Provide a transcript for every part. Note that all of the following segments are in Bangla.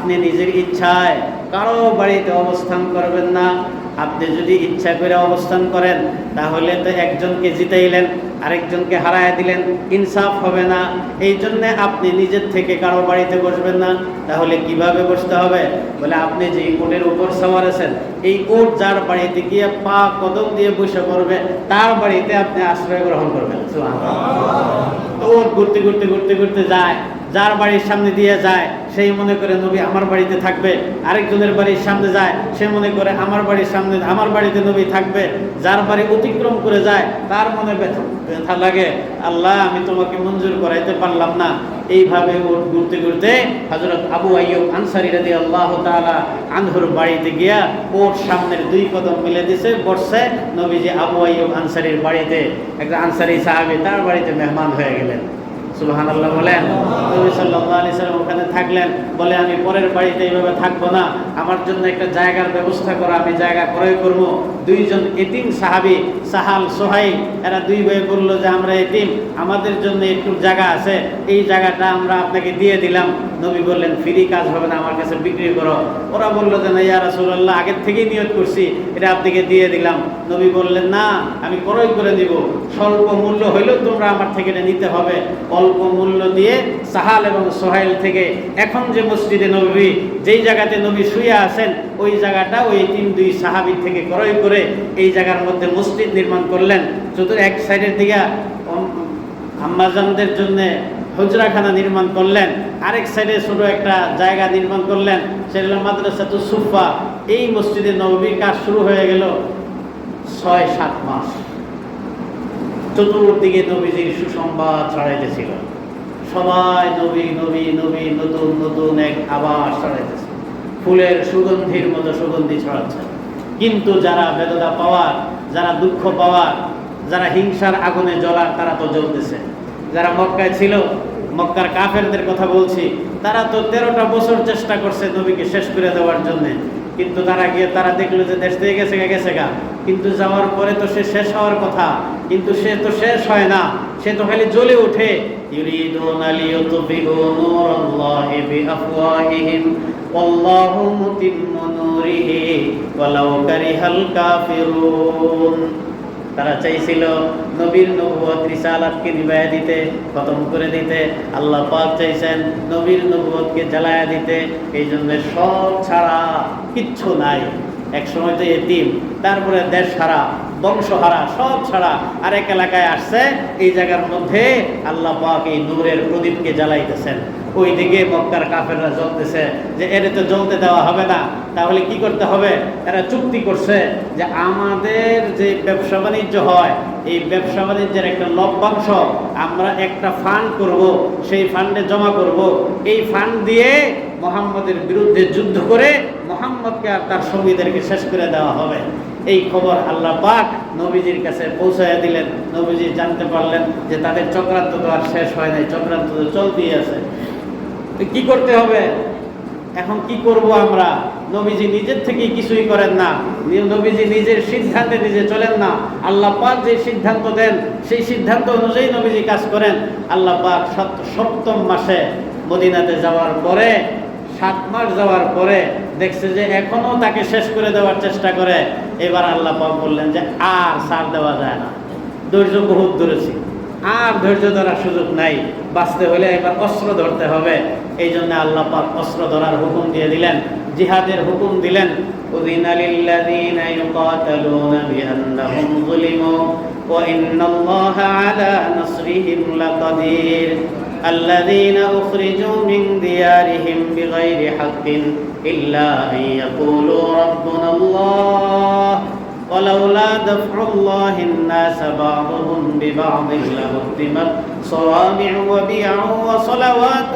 আপনি নিজের ইচ্ছায় কারো বাড়িতে অবস্থান করবেন না। আপনি যদি ইচ্ছা করে অবস্থান করেন তাহলে তো একজনকে জিতাইলেন, আরেকজনকে হারায় দিলেন, ইনসাফ হবে না। এই জন্যে আপনি নিজের থেকে কারো বাড়িতে বসবেন না। তাহলে কিভাবে বসতে হবে? বলে আপনি যে উটের উপর সওয়ার আছেন, এই উট যার বাড়িতে গিয়ে পা কদম দিয়ে বসে পড়বে তার বাড়িতে আপনি আশ্রয় গ্রহণ করবেন। তো উট ঘুরতে ঘুরতে ঘুরতে ঘুরতে যায়, যার বাড়ির সামনে দিয়ে যায় সেই মনে করে নবী আমার বাড়িতে থাকবে, আরেকজনের বাড়ির সামনে যায় সে মনে করে আমার বাড়ির সামনে আমার বাড়িতে নবী থাকবে, যার বাড়ি অতিক্রম করে যায় তার মনে ব্যথা লাগে, আল্লাহ আমি তোমাকে মঞ্জুর করাইতে পারলাম না। এইভাবে উট ঘুরতে ঘুরতে হযরত আবু আইয়ুব আনসারী রাদিয়াল্লাহু তাআলা আনহুর বাড়িতে গিয়া ওর সামনের দুই কদম মিলে দিছে, বসছে। নবীজি আবু আইয়ুব আনসারীর বাড়িতে, একটা আনসারী সাহাবী তার বাড়িতে মেহমান হয়ে গেলেন। সুবহানাল্লাহ বলেন। নবী সাল্লাল্লাহু আলাইহি সাল্লাম ওখানে থাকলেন। বলে আমি পরের বাড়িতে এইভাবে থাকবো না, আমার জন্য একটা জায়গার ব্যবস্থা করো, আমি জায়গা ক্রয় করবো। দুইজন এতিম সাহাবী সাহাল সোহাইল এরা দুই ভাই বললো যে আমরা এতিম, আমাদের জন্য একটু জায়গা আছে, এই জায়গাটা আমরা আপনাকে দিয়ে দিলাম। নবী বললেন ফ্রি কাজ হবে না, আমার কাছে বিক্রি করো। ওরা বললো যে না ইয়া রাসূলুল্লাহ, আগের থেকেই নিয়ত করছি, এটা আপনাকে দিয়ে দিলাম। নবী বললেন না, আমি ক্রয় করে দিব, স্বল্প মূল্য হইলেও তোমরা আমার থেকে এটা নিতে হবে। অল্প মূল্য দিয়ে সাহাল এবং সোহাইল থেকে এখন যে মসজিদে নববী, যেই জায়গাতে নবী শুয়ে আছেন, ওই জায়গাটা ওই তিন দুই সাহাবী থেকে ক্রয় করে এই জায়গার মধ্যে মসজিদ নির্মাণ করলেন। এক সাইডের দিকে আম্মাজানদের জন্য হুজরাখানা নির্মাণ করলেন, আরেক সাইডে ছোট একটা জায়গা নির্মাণ করলেন, সেটা হলো মাদ্রাসাতুস সুফা। এই মসজিদে নববীর কাজ শুরু হয়ে গেল ৬-৭ মাস। চতুর্দিকে নবীজির সুসংবাদ ছড়াইতেছিল, সবাই নবী নবী নবী, নতুন নতুন এক আবাস ছড়াইতেছে, ফুলের সুগন্ধির মতো সুগন্ধি ছড়াচ্ছে। কিন্তু যারা বেদনা পাওয়ার, যারা দুঃখ পাওয়ার, যারা হিংসার আগুনে জ্বলার, তারা তো জ্বলতেছে। যারা মক্কায় ছিল, মক্কার কাফেরদের কথা বলছি, তারা তো 13টা বছর চেষ্টা করছে নবীকে শেষ করে দেওয়ার জন্য। কিন্তু তারা গিয়ে তারা দেখলো যে দেশ থেকে গেছে গা, কিন্তু যাওয়ার পরে তো সে শেষ হওয়ার কথা, কিন্তু সে তো শেষ হয় না, সে তো খালি জ্বলে ওঠে। ইউরিদুনা লিইউতফিউ নূরাল্লাহি বিআফওয়াহিহিম ওয়াল্লাহু মুতিম্মু নূরিহি ওয়ালাউ কারিহাল কাফিরুন। তারা চাইছিল নবীর নবুয়ত রিসালাতকে নিভাইয়া দিতে, খতম করে দিতে। আল্লাহ পাক চাইছেন নবীর নবুয়তকে জ্বালায়া দিতে। এই জন্য সব ছাড়া কিচ্ছু নাই। এক সময় তো এতিম, তারপরে দেশ হারা, বংশ হারা, সব ছাড়া আরেক এলাকায় আসছে। এই জায়গার মধ্যে আল্লাহ পাক এই নূরের প্রদীপকে জ্বালাইতেছেন। ওইদিকে মক্কার কাফেররা জ্বলতেছে যে এর তো জ্বলতে দেওয়া হবে না, তাহলে কি করতে হবে? এরা চুক্তি করছে যে আমাদের যে ব্যবসা বাণিজ্য হয়, এই ব্যবসা বাণিজ্যের একটা লভ্যাংশ আমরা একটা ফান্ড করব, সেই ফান্ডে জমা করব। এই ফান্ড দিয়ে মুহাম্মদের বিরুদ্ধে যুদ্ধ করে মুহাম্মদকে আর তার সঙ্গীদেরকে শেষ করে দেওয়া হবে। এই খবর আল্লাহ পাক নবীজির কাছে পৌঁছায়া দিলেন। নবীজি জানতে পারলেন যে তাদের চক্রান্ত তো আর শেষ হয় নাই, চক্রান্ত তো চলতেই আছে। কি করতে হবে এখন? কি করব আমরা? নবীজি নিজের থেকে কিছুই করেন না, নবীজি নিজের সিদ্ধান্তে নিজে চলেন না। আল্লাহ পাক যে সিদ্ধান্ত দেন সেই সিদ্ধান্ত অনুযায়ী নবীজি কাজ করেন। আল্লাহ পাক 7ম মাসে মদিনাতে যাওয়ার পরে, 7 মাস যাওয়ার পরে দেখছে যে এখনো তাকে শেষ করে দেওয়ার চেষ্টা করে। এবার আল্লাহ পাক বললেন যে আর ছাড় দেওয়া যায় না, ধৈর্য বহুত ধরেছি, আর ধৈর্য ধরার সুযোগ নাই, বাঁচতে হলে এবার অস্ত্র ধরতে হবে। এই জন্য আল্লাহ পাক অস্ত্র ধরার হুকুম দিয়ে দিলেন, জিহাদের হুকুম দিলেন। উযিনা লিল্লাযীনা ইউকাতালুনা বিআন্নাহুম যুলিমু ওয়া ইন্নাল্লাহা আলা নাসরিহিম লাকাদির আল্লাযীনা উখরিজু মিন দিয়ারিহিম বিগাইরি হাক্কিন ইল্লা আন ইয়াকুলু রাব্বুনাল্লাহ ولولا دفع الله الناس بعضهم ببعض لهدمت صوامع وبيع وصلوات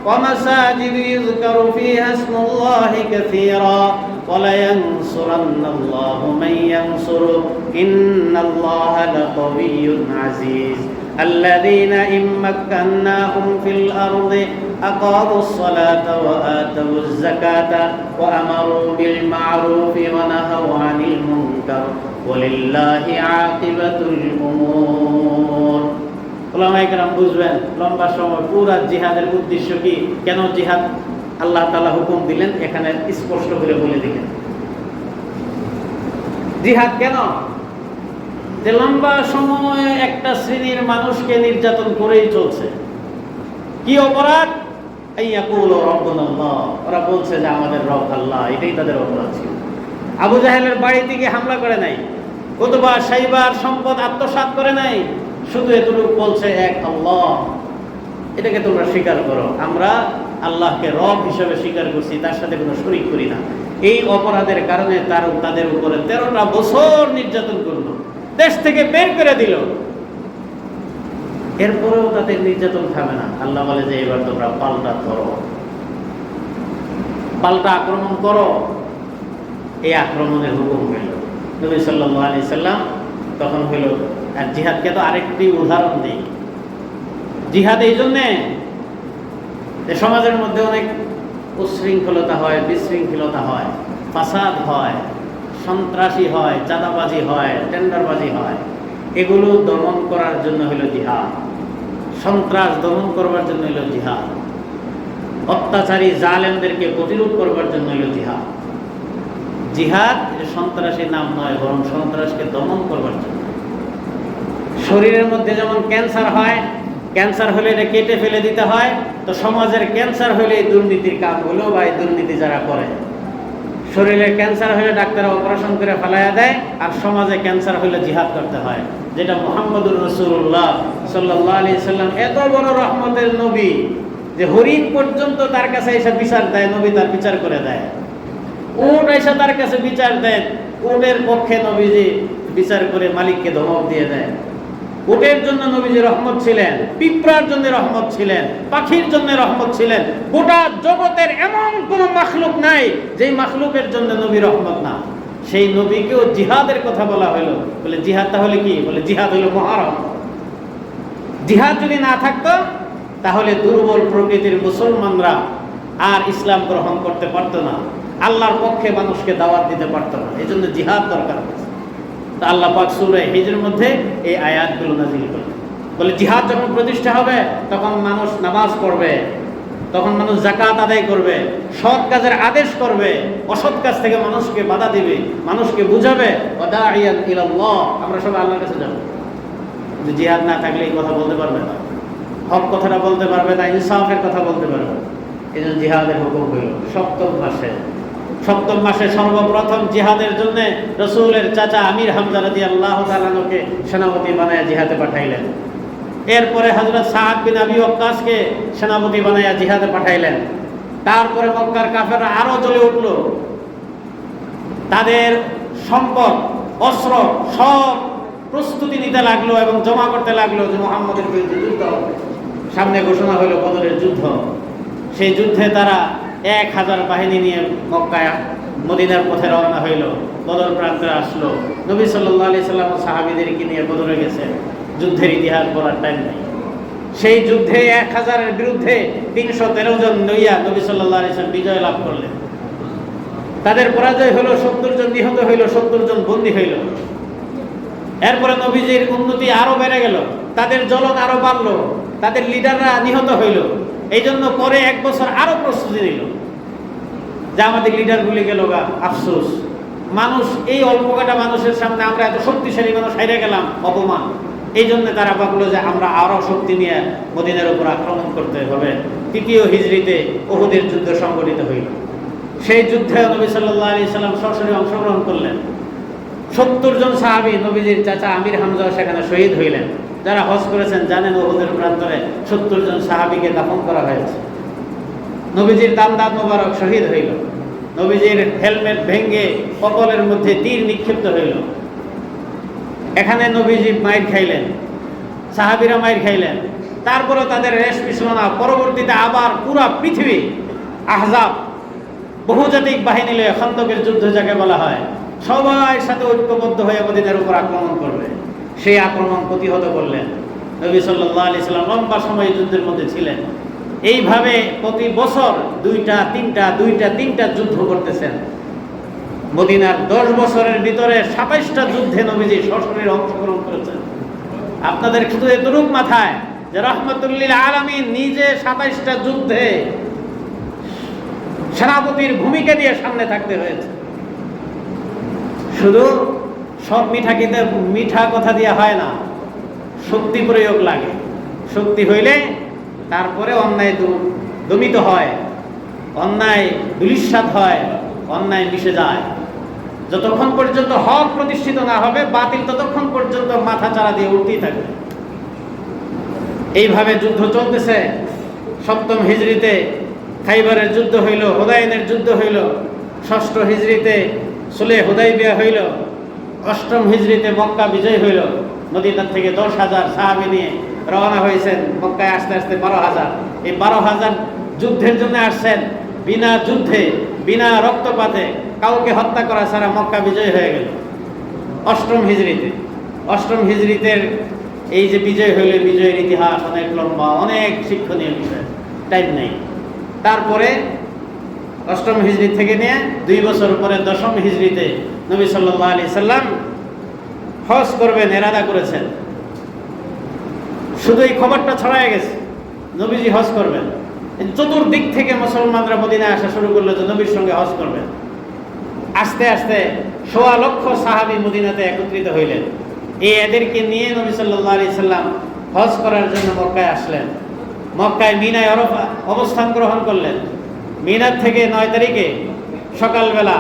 ومساجد يذكر فيها اسم الله كثيرا ولينصرن الله من ينصره إن الله لقوي عزيز الذين إن مكناهم في الأرض أقاموا الصلاة وآتوا الزكاة وأمروا بالمعروف ونهوا عن المنكر ولله عاقبة الأمور। ওলামায়ে কেরাম বুঝবেন লম্বা সময় পুরা জিহাদের উদ্দেশ্য কি, কেন জিহাদ আল্লাহ তাআলা হুকুম দিলেন, এখানে স্পষ্ট করে বলে দিলেন জিহাদ কেন? যে লম্বা সময় একটা শ্রেণীর মানুষকে নির্যাতন করেই চলছে। কি অপরাধ? আইয়াকুলু রাব্বুনাল্লাহ, ওরা বলছে যে আমাদের রব আল্লাহ, এটাই তাদের অপরাধ ছিল। আবু জাহেলের বাড়িতে গিয়ে হামলা করে নাই, উতবা সাইবার সম্পদ আত্মসাৎ করে নাই, শুধু এতটুকু বলছে এক আল্লাহ, এটাকে তোমরা স্বীকার করো, আমরা আল্লাহকে রব হিসেবে স্বীকার করছি, তার সাথে কোনো শরীক করি না। এই অপরাধের কারণে তাদের উপরে 13টা বছর নির্যাতন করলো, দেশ থেকে বের করে দিল। এরপরেও তাদের নির্যাতন থামে না। আল্লাহ বলে যে এবার তোমরা পাল্টা করো, পাল্টা আক্রমণ করো। এই আক্রমণের হুকুম হইল। নবী সাল্লাল্লাহু আলাইহি সাল্লাম তখন হইল, আর জিহাদকে তো আরেকটি উদাহরণ দিই। জিহাদ এই জন্যে যে সমাজের মধ্যে অনেক উশৃঙ্খলতা হয়, বিশৃঙ্খলতা হয়, ফাসাদ হয়, সন্ত্রাসী হয়, চাঁদাবাজি হয়, টেন্ডারবাজি হয়, এগুলো দমন করার জন্য হলো জিহাদ। সন্ত্রাস দমন করবার জন্য হলো জিহাদ। অত্যাচারী জালেমদেরকে প্রতিরোধ করবার জন্য হলো জিহাদ। জিহাদ সন্ত্রাসী নাম নয়, বরং সন্ত্রাসকে দমন করবার জন্য। শরীরের মধ্যে যেমন ক্যান্সার হয়, ক্যান্সার হলে এটা কেটে ফেলে দিতে হয়, তো সমাজের ক্যান্সার হলে দুর্নীতির কাম হলো বা এই দুর্নীতি যারা করে। শরীরে ক্যান্সার হলে ডাক্তার অপারেশন করে ফেলাইয়া দেয়, আর সমাজে ক্যান্সার হলে জিহাদ করতে হয়, যেটা মুহাম্মদুর রাসূলুল্লাহ সাল্লাল্লাহু আলাইহি সাল্লাম এত বড় রহমতের নবী যে হরিণ পর্যন্ত তার কাছে এসে বিচার দেয়, নবী তার বিচার করে দেয়। উট এসে তার কাছে বিচার দেয়, উটের পক্ষে নবীজি বিচার করে মালিককে ধমক দিয়ে দেয়। উটের জন্য নবীজি রহমত ছিলেন, পিঁপড়ার জন্য রহমত ছিলেন, পাখির জন্য রহমত ছিলেন। গোটা জগতের এমন কোন মাখলুক নাই যেই মাখলুকের জন্য নবী রহমত না। সেই নবীকেও জিহাদের কথা বলা হলো। বলে জিহাদ তাহলে কি? বলে জিহাদ হলো মহারহমত। জিহাদ যদি না থাকতো তাহলে দুর্বল প্রকৃতির মুসলমানরা আর ইসলাম গ্রহণ করতে পারতো না, আল্লাহর পক্ষে মানুষকে দাওয়াত দিতে পারতো না। এই জন্য জিহাদ দরকার হয়েছে। তো আল্লাহ পাক সূরা হিজরের মধ্যে এই আয়াতগুলো নাযিল করলেন। বলে জিহাদ যখন প্রতিষ্ঠা হবে তখন মানুষ নামাজ পড়বে, তখন মানুষ যাকাত আদায় করবে, সৎ কাজের আদেশ করবে, অসৎ কাজ থেকে মানুষকে বাধা দিবে, মানুষকে বুঝাবে। ওয়াদাইয়ান ইলাল্লাহ, আমরা সবাই আল্লাহর কাছে যাব। যে জিহাদ না থাকলে এই কথা বলতে পারবে না, হক কথাটা বলতে পারবে না, ইনসাফের কথা বলতে পারবে না। এই জন্য জিহাদের হুকুম হইল সপ্তম মাসে সর্বপ্রথম জিহাদের জন্য রাসূলের চাচা আমির হামজা রাদিয়াল্লাহু তাআলা আনহুকে সেনাপতি বানায়া জিহাদে পাঠাইলেন। এরপরে হযরত সাদ বিন আবি ওয়াক্কাসকে সেনাপতি বানায়া জিহাদে পাঠাইলেন। তারপরে মক্কার কাফেররা আরো জ্বলে উঠল, তাদের সম্পদ অস্ত্র সব প্রস্তুতি নিতে লাগলো এবং জমা করতে লাগলো যে মুহাম্মদের বিরুদ্ধে যুদ্ধ হবে। সামনে ঘোষণা হলো বদরের যুদ্ধ। সেই যুদ্ধে তারা 1000 বাহিনী নিয়ে মক্কায় মদিনার পথে রওনা হইল, বদর প্রান্তে আসলো। নবী সাল্লাল্লাহু আলাইহি সাল্লাম সাহাবীদেরকে নিয়ে বদরে গেছে। যুদ্ধের ইতিহাস বলার টাইম নেই। সেই যুদ্ধে 1000-এর বিরুদ্ধে 313 জন নইয়া নবী সাল্লাল্লাহু আলাইহি সাল্লাম বিজয় লাভ করলেন। তাদের পরাজয় হলো, 70 জন নিহত হইল, 70 জন বন্দী হইল। এরপরে নবীজির উন্নতি আরো বেড়ে গেল, তাদের জ্বলন আরো বাড়লো, তাদের লিডাররা নিহত হইল। এই জন্য পরে 1 বছর আরো প্রস্তুতি নিল যে আমাদের লিডারগুলি গেল গা, আফসোস। মানুষ এই অল্প কটা মানুষের সামনে আমরা এত শক্তিশালী মানুষ হারিয়ে গেলাম, অপমান। এই জন্য তারা ভাবলো যে আমরা আরো শক্তি নিয়ে মদিনার উপর আক্রমণ করতে হবে। 3য় হিজরিতে উহুদের যুদ্ধ সংঘটিত হইল। সেই যুদ্ধে নবী সাল্লাল্লাহু আলাইহি সাল্লাম সরাসরি অংশগ্রহণ করলেন। 70 জন সাহাবী, নবীজির চাচা আমির হামজা সেখানে শহীদ হইলেন। যারা হজ করেছেন জানেন উহুদের প্রান্তরে 70 জন সাহাবীকে দাফন করা হয়েছে। নবীজির দাঁত মোবারক শহীদ হইল। নবীজির হেলমেট ভেঙে কপালের মধ্যে তীর নিক্ষিপ্ত হইল। এখানে নবীজি মাইর খাইলেন, সাহাবীরা মাইর খাইলেন। তারপরে তাদের রেশ পিছল না। পরবর্তীতে আবার পুরা পৃথিবী আহজাব, বহুজাতিক বাহিনী লয়ে খন্দকের যুদ্ধ যাকে বলা হয়, সবাই সাথে ঐক্যবদ্ধ হয়ে মদিনার উপর আক্রমণ করবে। সেই আক্রমণ প্রতিহত করলেন। নবী সাল্লাল্লাহু আলাইহি সাল্লাম লম্বা সময় যুদ্ধের মধ্যে ছিলেন। এইভাবে প্রতি বছর 2টা 3টা যুদ্ধ করতেছেন। মদিনার 10 বছরের ভিতরে 27টা যুদ্ধে নবীজি সশরীরে অংশগ্রহণ করেছেন। আপনাদের শুধু এতটুকু মাথায় যে রহমাতুল লিল আলামিন নিজে 27টা যুদ্ধে সেনাপতির ভূমিকা দিয়ে সামনে থাকতে হয়েছে। শুধু সব মিঠা কথা দিয়ে হয় না, শক্তি প্রয়োগ লাগে। শক্তি হইলে তারপরে অন্যায় দমিত হয়, অন্যায় দুলিশ্বাত হয়, অন্যায় মিশে যায়। যতক্ষণ পর্যন্ত হক প্রতিষ্ঠিত না হবে, বাতিল ততক্ষণ পর্যন্ত মাথা চারা দিয়ে উঠতেই থাকবে। এইভাবে যুদ্ধ চলতেছে। 7ম হিজরিতে খাইবারের যুদ্ধ হইল, হুদায়নের যুদ্ধ হইল। 6ষ্ঠ হিজরিতে সুলহ হুদাইবিয়া হইল। 8ম হিজরিতে মক্কা বিজয় হইল। মদিনা থেকে 10,000 সাহাবী নিয়ে রওনা হয়েছেন। মক্কায় আসতে আসতে 12,000। এই 12,000 যুদ্ধের জন্য আসছেন। বিনা যুদ্ধে, বিনা রক্তপাতে, কাউকে হত্যা করা ছাড়া মক্কা বিজয় হয়ে গেল 8ম হিজরিতে। 8ম হিজরিতের এই যে বিজয় হইল, বিজয়ের ইতিহাস অনেক লম্বা, অনেক শিক্ষণীয় বিষয়, টাইম নেই। তারপরে 8ম হিজরি থেকে নিয়ে 2 বছর পরে 10ম হিজরিতে নবী সাল্লাল্লাহু আলাইহি সাল্লাম হজ করবেন ইরাদা করেছেন। শুধু এই খবরটা ছড়ায় গেছে নবীজি হজ করবেন। চতুর্দিক থেকে মুসলমানরা মদিনায় আসা শুরু করলো যে নবীর সঙ্গে হজ করবেন। আস্তে আস্তে 1.25 লক্ষ সাহাবী মদিনাতে একত্রিত হইলেন। এদেরকে নিয়ে নবী সাল্লাল্লাহু আলাইহি সাল্লাম হজ করার জন্য মক্কায় আসলেন। মক্কায় মিনায় আরাফা অবস্থান গ্রহণ করলেন। মিনার থেকে 9 তারিখে সকালবেলা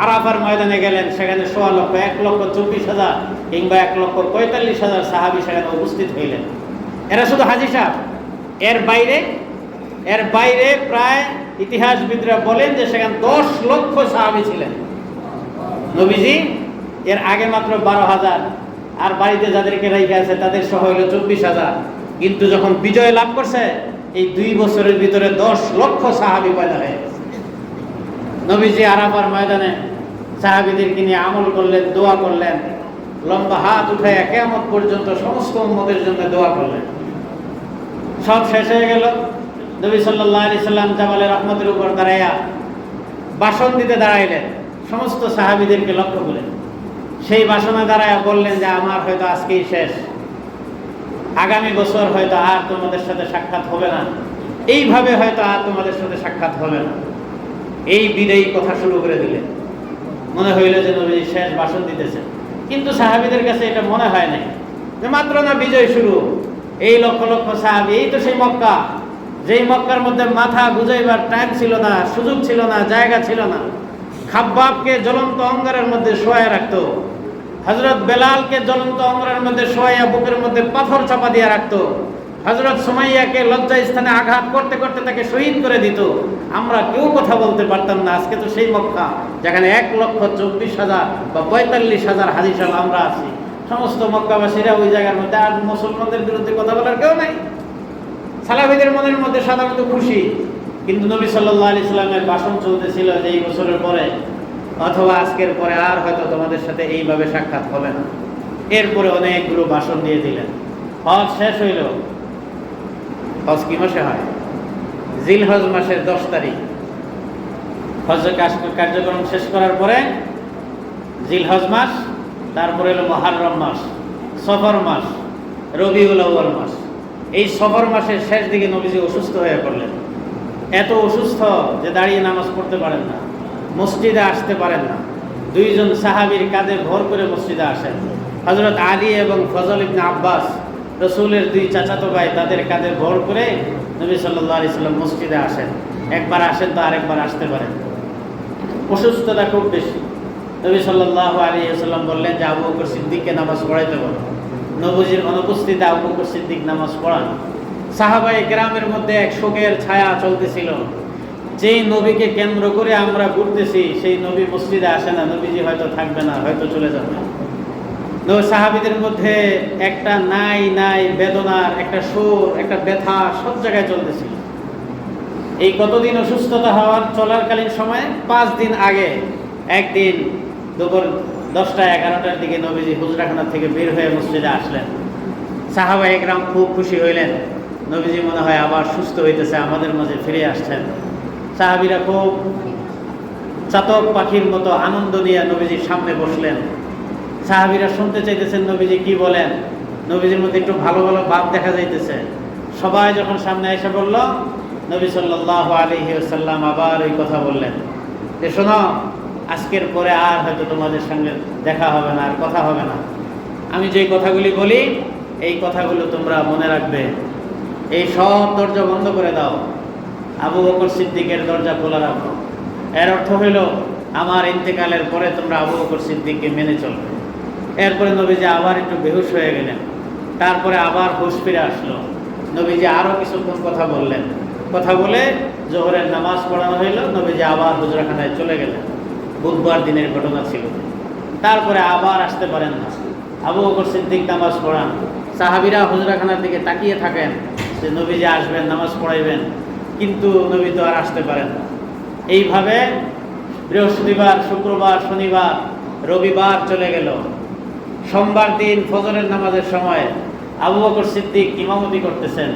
আরাফার ময়দানে গেলেন। সেখানে 1.25 লক্ষ, 1,24,000 কিংবা 1,45,000 সাহাবী সেখানে উপস্থিত হইলেন। এরা শুধু হাজী সাহেব। এর বাইরে প্রায় ইতিহাসবিদরা বলেন যে সেখানে 10 লক্ষ সাহাবী ছিলেন। নবীজি এর আগে মাত্র 12,000, আর বাড়িতে যাদেরকে রেখে আছে তাদের সহ হইল 24,000। কিন্তু যখন বিজয় লাভ করছে, এই 2 বছরের ভিতরে 10 লক্ষ সাহাবী পয়দা হয়ে গেছে। নবীজি আরাফার ময়দানে সাহাবীদেরকে নিয়ে আমল করলেন, দোয়া করলেন। লম্বা হাত উঠায় কিয়ামত পর্যন্ত সমস্ত উম্মতের জন্য দোয়া করলেন। সব শেষ হয়ে গেল। নবী সাল্লাল্লাহু আলাইহি সাল্লাম জাবালে রহমতের উপর দাঁড়াইয়া ভাষণ দিতে দাঁড়াইলেন সমস্ত সাহাবীদেরকে লক্ষ্য করে। সেই ভাষণে দাঁড়াইয়া বললেন যে আমার হয়তো আজকেই শেষ, আগামী বছর হয়তো আর তোমাদের সাথে সাক্ষাৎ হবে না, এইভাবে হয়তো আর তোমাদের সাথে সাক্ষাৎ হবে না। এই বিদায়ী কথা শুরু করে দিলেন। মনে হইল যে নবী শেষ ভাষণ দিতেছেন, কিন্তু সাহাবীদের কাছে এটা মনে হয় নাই যে মাত্র না বিজয় শুরু। এই লক্ষ লক্ষ সাহাবী, এই তো সেই মক্কা, যেই মক্কার মধ্যে মাথা গুজাইবার টাইম ছিল না, সুযোগ ছিল না, জায়গা ছিল না। খাব্বাবকে জ্বলন্ত অঙ্গারের মধ্যে শোয়ায় রাখতো। হযরত বেলালকে জ্বলন্ত অঙ্গারের মধ্যে শোয়াইয়া বুকের মধ্যে পাথর চাপা দিয়ে রাখতো। হযরত সুমাইয়াকে লজ্জা স্থানে আঘাত করতে করতে তাকে শহীদ করে দিত। আমরা কেউ কথা বলতে পারতাম না। আজকে তো সেই মক্কা যেখানে 1,24,000 বা 45,000 হাজী সাহেব আমরা আছি। সমস্ত মক্কাবাসীরা ওই জায়গার মধ্যে, আর মুসলমানদের বিরুদ্ধে কথা বলার কেউ নাই। সালাফিদের মনের মধ্যে সাধারণত খুশি, কিন্তু নবী সাল্লাল্লাহু আলাইহি সাল্লামের ভাষণ চলতেছিল যে এই বছরের পরে অথবা আজকের পরে আর হয়তো তোমাদের সাথে এইভাবে সাক্ষাৎ হবে না। এরপরে অনেকগুলো ভাষণ দিয়ে দিলেন। হজ শেষ হইল। হজ কি মাসে হয়? জিলহজ মাসের 10 তারিখ। হজ কার্যক্রম শেষ করার পরে জিলহজ মাস, তারপরে হলো মুহররম মাস, সফর মাস, রবিউল আউয়াল মাস। এই সফর মাসের শেষ দিকে নবীজি অসুস্থ হয়ে পড়লেন। এত অসুস্থ যে দাঁড়িয়ে নামাজ পড়তে পারেন না, মসজিদে আসতে পারেন না। 2 জন সাহাবীর কাঁধে ভর করে মসজিদে আসেন। হযরত আলী এবং ফজল ইবনে আব্বাস, রাসূলের 2 চাচাতো ভাই, তাদের কাঁধে ভর করে নবী সাল্লাল্লাহু আলাইহি সাল্লাম মসজিদে আসেন। একবার আসেন তো আরেকবার আসতে পারেন। অসুস্থতা খুব বেশি। নবী সাল্লাল্লাহু আলাইহি সাল্লাম বললেন যে আবু বকর সিদ্দিককে নামাজ পড়াইতে বলো। নবীজির অনুপস্থিতিতে আবু বকর সিদ্দিক নামাজ পড়ান। সাহাবায়ে কেরামের মধ্যে এক শোকের ছায়া চলতেছিল। যেই নবীকে কেন্দ্র করে আমরা ঘুরতেছি, সেই নবী মসজিদে আসে না। নবীজি হয়তো থাকবে না, হয়তো চলে যাবে। সাহাবীদের মধ্যে একটা নাই বেদনার একটা সুর, একটা ব্যথা সব জায়গায় চলতেছিল। এই কতদিন অসুস্থতা হওয়ার চলাকালীন সময়ে 5 দিন আগে একদিন দুপুর 10টা-11টার দিকে নবীজি হুজরাখানা থেকে বের হয়ে মসজিদে আসলেন। সাহাবায়ে একরাম খুব খুশি হইলেন। নবীজি মনে হয় আবার সুস্থ হইতেছে, আমাদের মাঝে ফিরে আসছেন। সাহাবীরা খুব চাতক পাখির মতো আনন্দ নিয়ে নবীজির সামনে বসলেন। সাহাবীরা শুনতে চাইতেছেন নবীজি কি বলেন। নবীজির মধ্যে একটু ভালো ভালো ভাব দেখা যাইতেছে। সবাই যখন সামনে এসে বলল নবী সাল্লাল্লাহু আলাইহি ওয়াসাল্লাম আবার ওই কথা বললেন যে শোনো, আজকের পরে আর হয়তো তোমাদের সঙ্গে দেখা হবে না, আর কথা হবে না। আমি যেই কথাগুলি বলি এই কথাগুলো তোমরা মনে রাখবে। এই সব দরজা বন্ধ করে দাও, আবু বকর সিদ্দিকের দরজা খোলা রাখো। এর অর্থ হইল আমার ইন্তেকালের পরে তোমরা আবু বকর সিদ্দিককে মেনে চলবে। এরপরে নবীজি আবার একটু বেহুশ হয়ে গেলেন, তারপরে আবার হুঁশ ফিরে আসলো। নবীজি আরও কিছুক্ষণ কথা বললেন, কথা বলে জোহরের নামাজ পড়ানো হইল। নবীজি আবার হুজরাখানায় চলে গেলেন। বুধবার দিনের ঘটনা ছিল। তারপরে আবার আসতে পারেন না। আবু বকর সিদ্দিক নামাজ পড়ান, সাহাবীরা হুজরাখানার দিকে তাকিয়ে থাকেন যে নবীজি আসবেন, নামাজ পড়াইবেন, কিন্তু নবী তো আর আসতে পারেন না। এইভাবে বৃহস্পতিবার, শুক্রবার, শনিবার, রবিবার চলে গেল। সোমবার দিন ফজরের নামাজের সময় আবু বকর সিদ্দিক ইমামতি করতেছেন।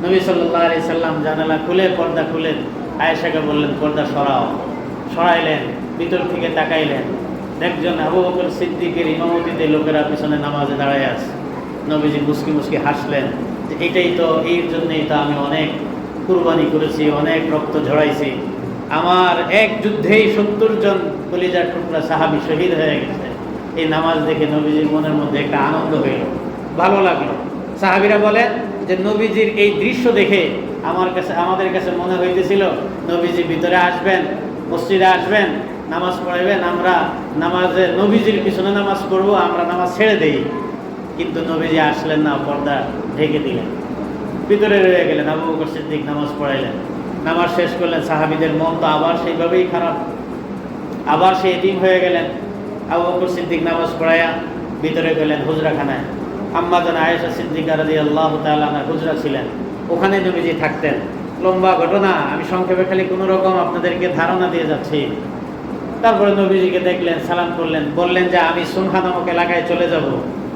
নবী সাল্লাল্লাহু আলাইহি সাল্লাম জানালা খুলে, পর্দা খুলে আয়েশাকে বললেন পর্দা সরাও। সরাইলেন, ভিতর থেকে তাকাইলেন, দেখছেন আবু বকর সিদ্দিকের ইমামতিতে লোকেরা পিছনে নামাজে দাঁড়ায় আছে। নবীজি মুস্কি মুস্কি হাসলেন যে এটাই তো, এর জন্যই তো আমি অনেক কুরবানি করেছি, অনেক রক্ত ঝরাইছি। আমার এক যুদ্ধেই 70 জন কলিজার টুকরা সাহাবী শহীদ হয়ে গেছে। এই নামাজ দেখে নবীজির মনের মধ্যে একটা আনন্দ হইল, ভালো লাগলো। সাহাবীরা বলেন যে নবীজির এই দৃশ্য দেখে আমাদের কাছে মনে হইতেছিল নবীজি ভিতরে আসবেন, মসজিদে আসবেন, নামাজ পড়াইবেন, আমরা নামাজে নবীজির পিছনে নামাজ পড়বো, আমরা নামাজ ছেড়ে দেই। কিন্তু নবীজি আসলেন না, পর্দা ঢেকে দিলেন, ভিতরে রয়ে গেলেন। আবু বকর সিদ্দিক নামাজ পড়াইলেন, নামাজ শেষ করলেন। সাহাবীদের মন তো আবার সেইভাবেই খারাপ, আবার সেই এতিম হয়ে গেলেন। আবু বকর সিদ্দিক নামাজ পড়াইয়া ভিতরে গেলেন হুজরাখানায়। আম্মা জান আয়েশা সিদ্দিকা রাদিয়াল্লাহু তাআলা আনহা হুজরা ছিলেন, ওখানে নবীজি থাকতেন। লম্বা ঘটনা, আমি সংক্ষেপে খালি কোনো রকম আপনাদেরকে ধারণা দিয়ে যাচ্ছি। তারপরে নবীজিকে দেখলেন, সালাম করলেন, বললেন যে আমি সুনহা নামক এলাকায় চলে যাব,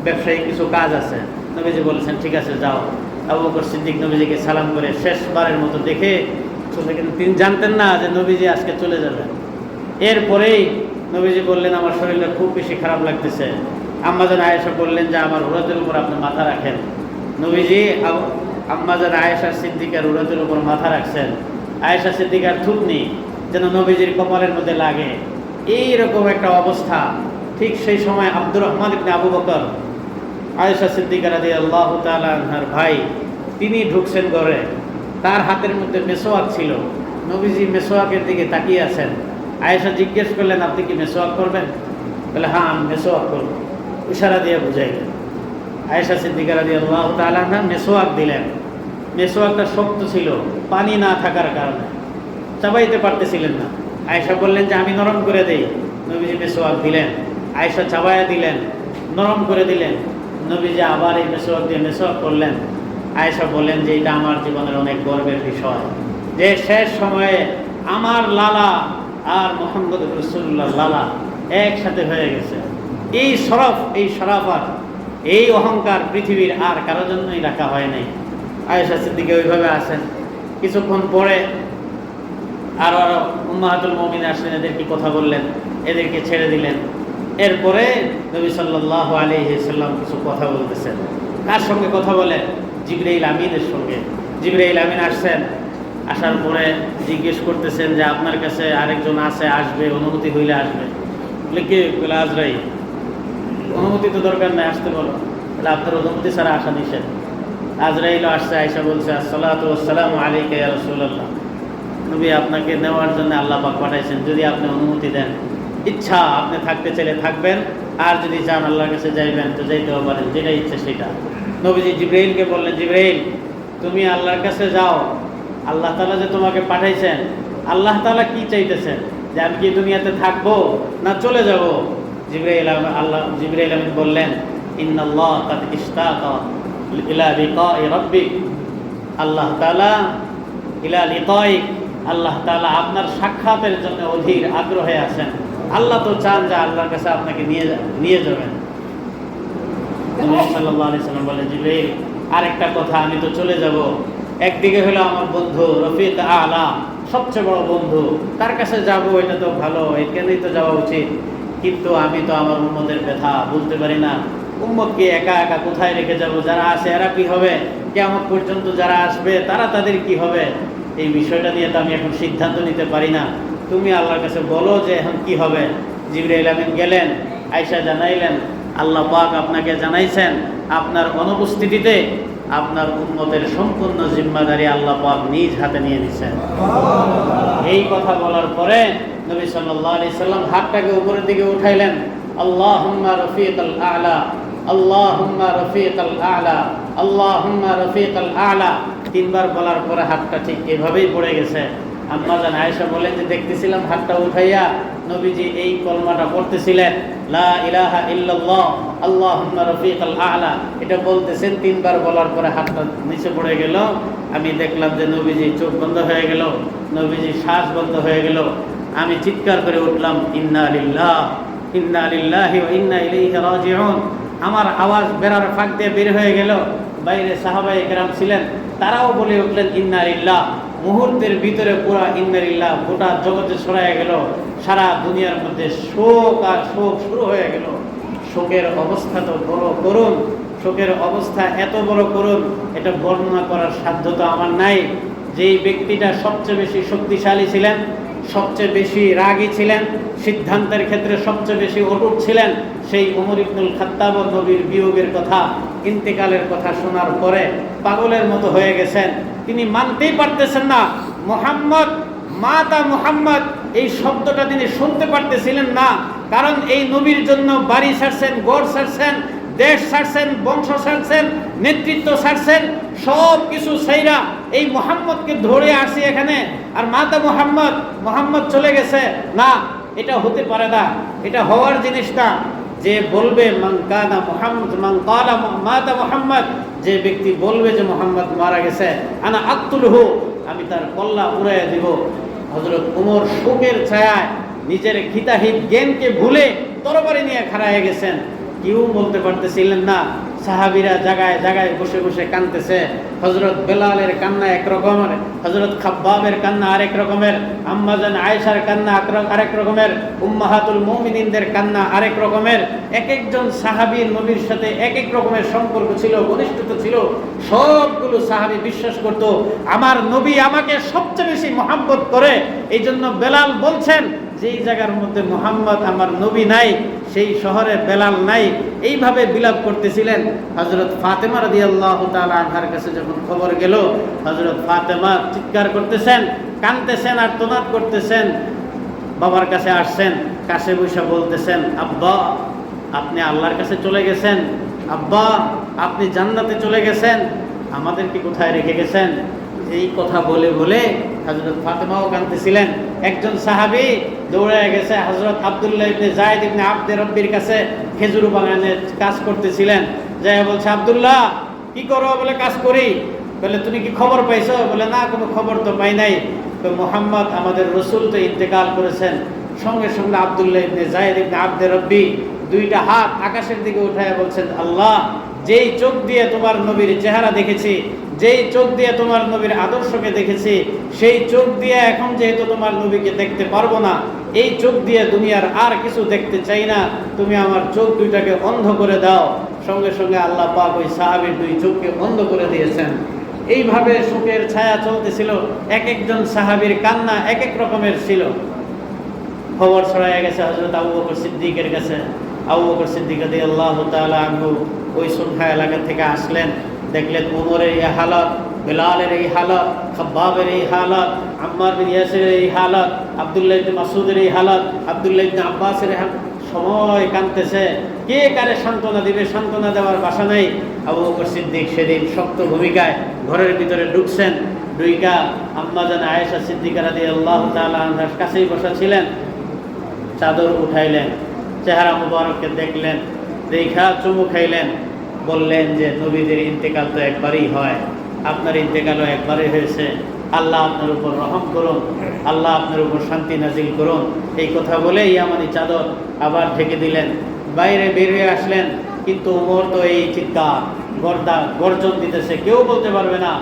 ব্যবসায়িক কিছু কাজ আছে। নবীজি বলেছেন ঠিক আছে যাও। আবু বকর সিদ্দিক নবীজিকে সালাম করে শেষবারের মতো দেখে চলে গেলেন। তিনি জানতেন না যে নবীজি আজকে চলে যাবেন। এরপরেই নবীজি বললেন আমার শরীরটা খুব বেশি খারাপ লাগতেছে। আম্মাজান আয়েশা বললেন যে আমার উরতের উপর আপনি মাথা রাখেন। নবীজি আম্মাজান আয়েশা সিদ্দিকার উরতের উপর মাথা রাখছেন। আয়েশা সিদ্দিকার থুতনি যেন নবীজির কপালের মধ্যে লাগে, এইরকম একটা অবস্থা। ঠিক সেই সময় আব্দুর রহমান ইবনে আবু বকর, আয়েশা সিদ্দিকা রাদিয়াল্লাহু তাআলা আনহার ভাই, তিনি ঢুকছেন ঘরে। তার হাতের মধ্যে মেসোয়াক ছিল। নবীজি মেসোয়াকের দিকে তাকিয়ে আছেন। আয়েশা জিজ্ঞেস করলেন আপনি কি মেসোয়াক করবেন? বলে হ্যাঁ আমি মেসোয়াক করব। ইশারা দিয়ে বুঝাইলেন। আয়েশা সিদ্দিকা রাদিয়াল্লাহু তাআলা আনহা মেসোয়াক দিলেন। মেসোয়াকটা শক্ত ছিল, পানি না থাকার কারণে চাবাইতে পারতেছিলেন না। আয়েশা বললেন যে আমি নরম করে দেই। নবীজি মেসোয়াক দিলেন, আয়েশা চাবাইয়া দিলেন, নরম করে দিলেন। নবীজি আবার এই মেসোয়াক দিয়ে মেসোয়াক করলেন। আয়েশা বললেন যে এটা আমার জীবনের অনেক গর্বের বিষয় যে শেষ সময়ে আমার লালা আর মুহাম্মদ রাসূলুল্লাহ লালা একসাথে হয়ে গেছে। এই শরফ, এই শরাফত, এই অহংকার পৃথিবীর আর কারোর জন্যই রাখা হয় নাই। আয়েশা সিদ্দিকা ওইভাবে আছেন। কিছুক্ষণ পরে আরো উম্মাহাতুল মুমিনিন আসলেন, এদেরকে কথা বললেন, এদেরকে ছেড়ে দিলেন। এরপরে নবী সাল্লাল্লাহু আলাইহি সাল্লাম কিছু কথা বলতেছেন। কার সঙ্গে কথা বলে? জিবরাইল আমিনের সঙ্গে। জিবরাইল আমিন আসছেন। আসার পরে জিজ্ঞেস করতেছেন যে আপনার কাছে আরেকজন আছে, আসবে, অনুমতি হইলে আসবে। বলে কে? বলে আজরাইল। অনুমতি তো দরকার নাই, আসতে বলো। তাহলে আপনার অনুমতি ছাড়া আসা নিষেধ। আজরাইলও আসছে। আয়েশা বলছে আসসালাতু ওয়াসসালামু আলাইকা ইয়া রাসূলুল্লাহ, নবী আপনাকে নেওয়ার জন্য আল্লাহ পাক পাঠাইছেন, যদি আপনি অনুমতি দেন। ইচ্ছা আপনি থাকতে চাইলে থাকবেন, আর যদি চান আল্লাহর কাছে যাইবেন তো যাইতেও পারেন, যেটা ইচ্ছে সেটা। নবীজি জিবরাইলকে বললেন জিবরাইল তুমি আল্লাহর কাছে যাও, আল্লাহ তাআলা যে তোমাকে পাঠাইছেন, আল্লাহ তাআলা কি চাইতেছেন যে আমি কি দুনিয়াতে থাকবো না চলে যাব? জিবরাইল আমিন বললেন ইন্নাল্লাহ কাদ ইশতাকা ইলা লিকাই রাব্বিক, আল্লাহ তাআলা ইলা লিকাইক, আল্লাহ তাআলা আপনার সাক্ষাতের জন্য অধীর আগ্রহে আছেন। আল্লাহ তো চান যে আল্লাহর কাছে আপনাকে নিয়ে যাবেন। নবী সাল্লাল্লাহু আলাইহি সাল্লাম বলেন জিবরাইল আরেকটা কথা, আমি তো চলে যাব, একদিকে হলো আমার বন্ধু রফিক আলা, সবচেয়ে বড় বন্ধু, তার কাছে যাব, এটা তো ভালো, এখানেই তো যাওয়া উচিত। কিন্তু আমি তো আমার উম্মতের ব্যথা বলতে পারি না। উম্মতকে একা একা কোথায় রেখে যাব? যারা আছে এরা কি হবে? কিয়ামত পর্যন্ত যারা আসবে তারা তাদের কি হবে? এই বিষয়টা নিয়ে তো আমি এখন সিদ্ধান্ত নিতে পারি না, তুমি আল্লাহর কাছে বলো যে এখন কি হবে। জিবরাইল আমিন গেলেন, আয়েশা জানাইলেন, আল্লাহ পাক আপনাকে জানাইছেন আপনার অনুপস্থিতিতে আপনার উম্মতের সম্পূর্ণ জিম্মাদারি আল্লাহ পাক নিজ হাতে নিয়ে নিছেন। এই কথা বলার পরে নবী সাল্লাল্লাহু আলাইহি সাল্লাম হাতটাকে উপরের দিকে উঠাইলেন, আল্লাহুম্মা রফিকাল আ'লা, আল্লাহুম্মা রফিকাল আ'লা, আল্লাহুম্মা রফিকাল আ'লা। তিনবার বলার পরে হাতটা ঠিক এভাবেই পড়ে গেছে। আম্মা জান আয়েশা বলেন যে দেখতেছিলাম হাতটা উঠাইয়া নবীজি এই কলমাটা পড়তেছিলেন, লা ইলাহা ইল্লাল্লাহ আল্লাহুম্মা রফিকাল আ'লা, এটা বলতেছেন। তিনবার বলার পরে হাতটা নিচে পড়ে গেল। আমি দেখলাম যে নবীজি চোখ বন্ধ হয়ে গেল, নবীজি শ্বাস বন্ধ হয়ে গেল। আমি চিৎকার করে উঠলাম, ইন্না লিল্লাহি ওয়া ইন্না ইলাইহি রাজিউন। আমার আওয়াজ বেরার ফাঁক দিয়ে বের হয়ে গেল। বাইরে সাহাবায়ে কেরাম ছিলেন, তারাও বলে উঠলেন ইন্না লিল্লাহ। মুহূর্তের ভিতরে পুরা ইন্না লিল্লাহ গোটা জগতে ছড়ায় গেল। সারা দুনিয়ার মধ্যে শোক আর শোক শুরু হয়ে গেল। শোকের অবস্থা তো বড় করুন, শোকের অবস্থা এত বড় করুন, এটা বর্ণনা করার সাধ্য তো আমার নাই। যেই ব্যক্তিটা সবচেয়ে বেশি শক্তিশালী ছিলেন, সবচেয়ে বেশি রাগী ছিলেন, সিদ্ধান্তের ক্ষেত্রে সবচেয়ে বেশি অটুট ছিলেন, সেই ওমর ইবনুল খাত্তাব নবীর বিয়োগের কথা, ইন্তেকালের কথা শোনার পরে পাগলের মতো হয়ে গেছেন। তিনি মানতেই পারতেছেন না মুহাম্মদ, মাতা মুহাম্মদ এই শব্দটা তিনি শুনতে পারতেছিলেন না। কারণ এই নবীর জন্য বাড়ি ছাড়ছেন, গড় ছাড়ছেন, দেশ ছাড়ছেন, বংশ ছাড়ছেন, নেতৃত্ব ছাড়ছেন, সব কিছু ছাইরা এই মুহাম্মদকে ধরে আসি এখানে, আর মাতা মুহাম্মদ চলে গেছে। না, এটা হতে পারে না, এটা হওয়ার জিনিস না। যে বলবে মান কানা মুহাম্মদ, মান ক্বালা মাতা মুহাম্মদ, যে ব্যক্তি বলবে যে মুহাম্মদ মারা গেছে, আনা আক্তুলহু, আমি তার কল্লা উড়াইয়া দিব। হযরত ওমর শোকের ছায়ায় নিজের হিতাহিত জ্ঞানকে ভুলে তরবারি নিয়ে খাড়ায় গেছেন। কেউ বলতে পারতেছিলেন না। সাহাবীরা জায়গায় জায়গায় বসে বসে কাঁদতেছে। হযরত বেলালের কান্না এক রকমের, হযরত খাব্বাবের কান্না আরেক রকমের, আম্মা জান আয়েশার কান্না আরেক রকমের, উম্মাহাতুল মুমিনিনদের কান্না আরেক রকমের। এক একজন সাহাবীর নবীর সাথে এক এক রকমের সম্পর্ক ছিল, ঘনিষ্ঠতা ছিল। সবগুলো সাহাবী বিশ্বাস করত আমার নবী আমাকে সবচেয়ে বেশি মহব্বত করে। এই জন্য বেলাল বলছেন, যেই জায়গার মধ্যে মুহাম্মদ আমার নবী নাই, সেই শহরে বেলাল নাই। এইভাবে বিলাপ করতেছিলেন। হযরত ফাতেমা রাদিয়াল্লাহু তাআলা আনহার কাছে যখন খবর গেল, হযরত ফাতেমা চিৎকার করতেছেন, কাঁদতেছেন আর তোনাদ করতেছেন। বাবার কাছে আসছেন, কাছে বসে বলতেছেন, আব্বা আপনি আল্লাহর কাছে চলে গেছেন, আব্বা আপনি জান্নাতে চলে গেছেন, আমাদেরকে কোথায় রেখে গেছেন? এই কথা বলে বলে হযরত ফাতেমাও কাঁদতেছিলেন। একজন সাহাবী দৌড়ে গেছে হযরত আব্দুল্লাহ ইবনে যায়েদ ইবনে আব্দে রব্বির কাছে, খেজুর বাগানে কাজ করতেছিলেন। যাই বলছে, আব্দুল্লাহ কি করো? বলে কাজ করি। বলে তুমি কি খবর পাইছো? বলে না, কোনো খবর তো পাই নাই। তো মুহাম্মদ আমাদের রাসূল তো ইন্তেকাল করেছেন। সঙ্গে সঙ্গে আব্দুল্লাহ ইবনে যায়েদ ইবনে আব্দে রব্বি দুইটা হাত আকাশের দিকে উঠায় বলছেন, আল্লাহ যেই চোখ দিয়ে তোমার নবীর চেহারা দেখেছি, যেই চোখ দিয়ে তোমার নবীর আদর্শকে দেখেছি, সেই চোখ দিয়ে এখন যেহেতু তোমার নবীকে দেখতে পারবো না, এই চোখ দিয়ে দুনিয়ার আর কিছু দেখতে চাই না, তুমি আমার চোখ দুইটাকে অন্ধ করে দাও। সঙ্গে সঙ্গে আল্লাহ পাক ওই সাহাবীর দুই চোখকে অন্ধ করে দিয়েছেন। এইভাবে শোকের ছায়া চলতেছিল। এক একজন সাহাবীর কান্না এক এক রকমের ছিল। খবর ছড়াইয়া গেছে হযরত আবু বকর সিদ্দিকের কাছে। আবু বকর সিদ্দিক রাদিয়াল্লাহু তাআলা আনহু ওই সুনহা এলাকা থেকে আসলেন। দেখলেন ওমরের এই হালত, বেলালের এই হালত, খাব্বাবের এই হালত, আম্মার বিন ইয়াসিরের এই হালত, আব্দুল্লাহ ইবনে মাসউদের এই হালত, আব্দুল্লাহ ইবনে আব্বাসের সময় কাঁদতেছে। কে কারে সান্ত্বনা দিবে? সান্ত্বনা দেওয়ার ভাষা নেই। আবু বকর সিদ্দিক সেদিন শক্ত ভূমিকায় ঘরের ভিতরে ঢুকছেন। দুইকা আম্মা জান আয়েশা সিদ্দিকা রাদিয়াল্লাহু তাআলা আনহার কাছেই বসা ছিলেন। চাদর উঠাইলেন, চেহারা মুবারককে দেখলেন, দেখা চুমু খাইলেন, বললেন যে নবীদের ইন্তেকাল তো একবারই হয়, আপনার ইন্তেকালও একবারই হয়েছে, আল্লাহ আপনার উপর রহম করুন, আল্লাহ আপনার উপর শান্তি নাজিল করুন। এই কথা বলে ইয়ামানি চাদর আবার ঢেকে দিলেন। বাইরে বের হয়ে আসলেন, কিন্তু ওমর তো এই চিৎকার গর্জন দিতেছে, কেউ বলতে পারবে না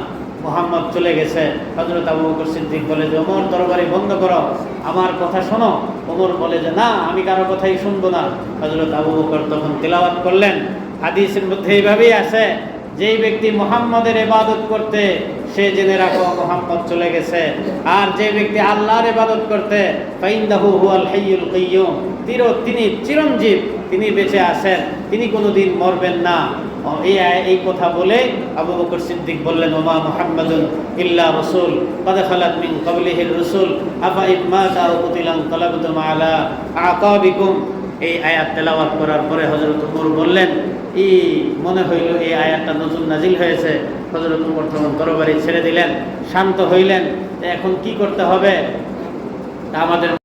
মুহাম্মদ চলে গেছে। হযরত আবু বকর সিদ্দিক বলে যে ওমর তরবারি বন্ধ করো, আমার কথা শোনো। ওমর বলে যে না, আমি কারো কথাই শুনবো না। হযরত আবু বকর তখন তিলাওয়াত করলেন। হাদিসের মধ্যে এইভাবেই আছে, যেই ব্যক্তি মুহাম্মদের ইবাদত করতে সে জেনে রাখো মুহাম্মদ চলে গেছে। আর যে ব্যক্তি আল্লাহর ইবাদত করতে ফাইন্নাহু হুয়াল হাইয়ুল কাইয়্যুম, তিনি চিরঞ্জীব, তিনি বেঁচে আছেন, তিনি কোনোদিন মরবেন না। এই কথা বলে আবু বকর সিদ্দিক বললেন, ওমা মুহাম্মাদুন ইল্লা রাসূল ক্বাদ খালাত মিন ক্বাবলিহির রাসূল আফা ইন মাতা আও কুতিলা ইনকালাবতুম আলা আকাবিকুম। এই আয়াত তেলাওয়াত করার পরে হযরত ওমর বললেন, মনে হইল এই আয়াতটা নতুন নাজিল হয়েছে। হযরত ওমর তখন তরবারি ছেড়ে দিলেন, শান্ত হইলেন। এখন কি করতে হবে তা আমাদের